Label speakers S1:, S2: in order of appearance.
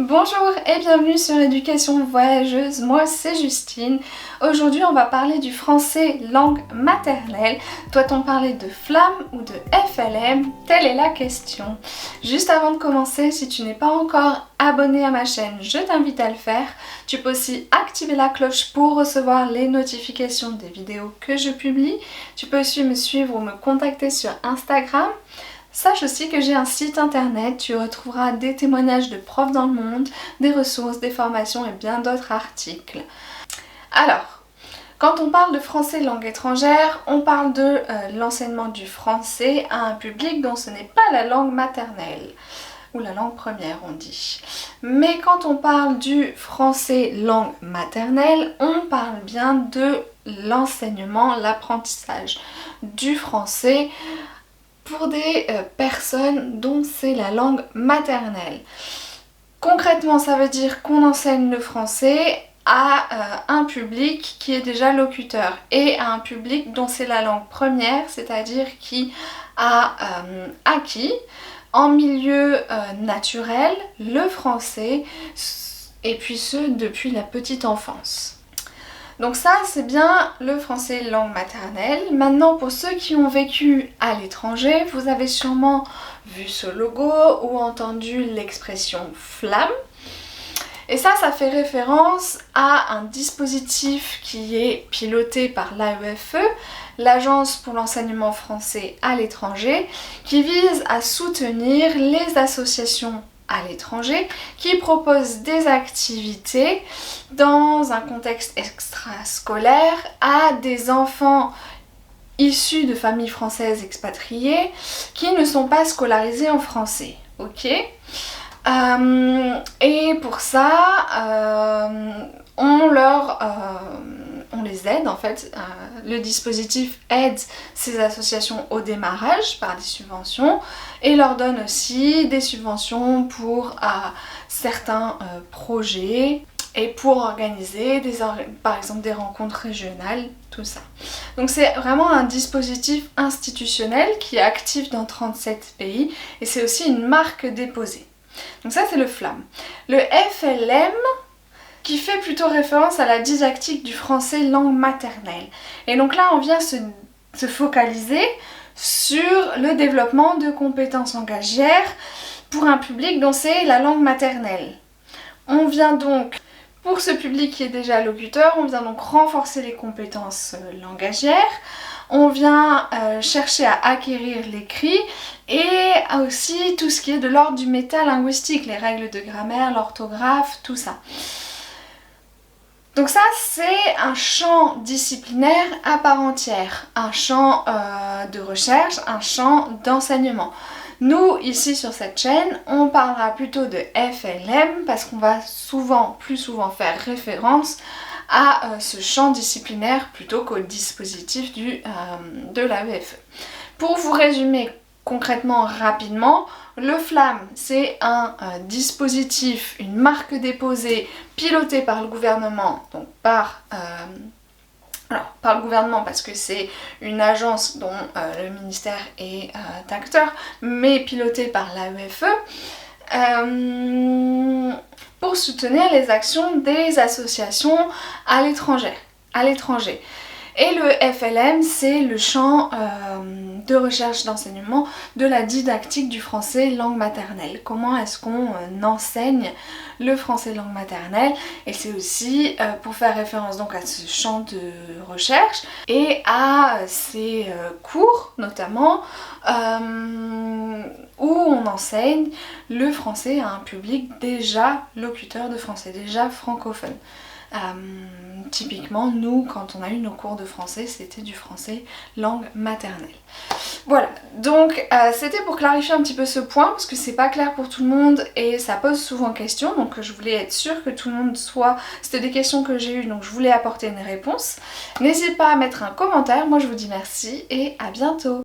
S1: Bonjour et bienvenue sur Éducation Voyageuse, moi c'est Justine. Aujourd'hui on va parler du français langue maternelle. Doit-on parler de flamme ou de FLM? Telle est la question. Juste avant de commencer, si tu n'es pas encore abonné à ma chaîne, je t'invite à le faire. Tu peux aussi activer la cloche pour recevoir les notifications des vidéos que je publie. Tu peux aussi me suivre ou me contacter sur Instagram. Sache aussi que j'ai un site internet, tu retrouveras des témoignages de profs dans le monde, des ressources, des formations et bien d'autres articles. Alors, quand on parle de français langue étrangère, on parle de l'enseignement du français à un public dont ce n'est pas la langue maternelle, ou la langue première on dit. Mais quand on parle du français langue maternelle, on parle bien de l'enseignement, l'apprentissage du français pour des personnes dont c'est la langue maternelle. Concrètement, ça veut dire qu'on enseigne le français à un public qui est déjà locuteur et à un public dont c'est la langue première, c'est-à-dire qui a acquis en milieu naturel le français et puis ce depuis la petite enfance. Donc ça c'est bien le français langue maternelle. Maintenant pour ceux qui ont vécu à l'étranger, vous avez sûrement vu ce logo ou entendu l'expression flamme. Et ça fait référence à un dispositif qui est piloté par l'AEFE, l'Agence pour l'enseignement français à l'étranger, qui vise à soutenir les associations à l'étranger qui proposent des activités dans un contexte extrascolaire à des enfants issus de familles françaises expatriées qui ne sont pas scolarisés en français. Ok, et pour ça, on les aide en fait. Le dispositif aide ces associations au démarrage par des subventions et leur donne aussi des subventions pour certains projets et pour organiser par exemple des rencontres régionales, tout ça. Donc c'est vraiment un dispositif institutionnel qui est actif dans 37 pays et c'est aussi une marque déposée. Donc ça c'est le FLAM. Le FLM qui fait plutôt référence à la didactique du français langue maternelle. Et donc là on vient se focaliser sur le développement de compétences langagières pour un public dont c'est la langue maternelle. On vient donc, pour ce public qui est déjà locuteur, on vient donc renforcer les compétences langagières. On vient chercher à acquérir l'écrit et aussi tout ce qui est de l'ordre du métalinguistique, les règles de grammaire, l'orthographe, tout ça. Donc ça c'est un champ disciplinaire à part entière, un champ de recherche, un champ d'enseignement. Nous ici sur cette chaîne on parlera plutôt de FLM parce qu'on va plus souvent faire référence à ce champ disciplinaire plutôt qu'au dispositif de l'AEFE. Pour vous résumer concrètement rapidement, le FLAM c'est un dispositif, une marque déposée pilotée par le gouvernement, donc par le gouvernement parce que c'est une agence dont le ministère est acteur, mais pilotée par l'AEFE pour soutenir les actions des associations à l'étranger. Et le FLM, c'est le champ de recherche d'enseignement de la didactique du français langue maternelle. Comment est-ce qu'on enseigne le français langue maternelle? Et c'est aussi pour faire référence donc à ce champ de recherche et à ces cours notamment où on enseigne le français à un public déjà locuteur de français, déjà francophone. Typiquement nous quand on a eu nos cours de français c'était du français langue maternelle. Voilà, donc c'était pour clarifier un petit peu ce point parce que c'est pas clair pour tout le monde et ça pose souvent question, donc je voulais être sûre que tout le monde c'était des questions que j'ai eues donc je voulais apporter une réponse. N'hésite pas à mettre un commentaire, moi je vous dis merci et à bientôt.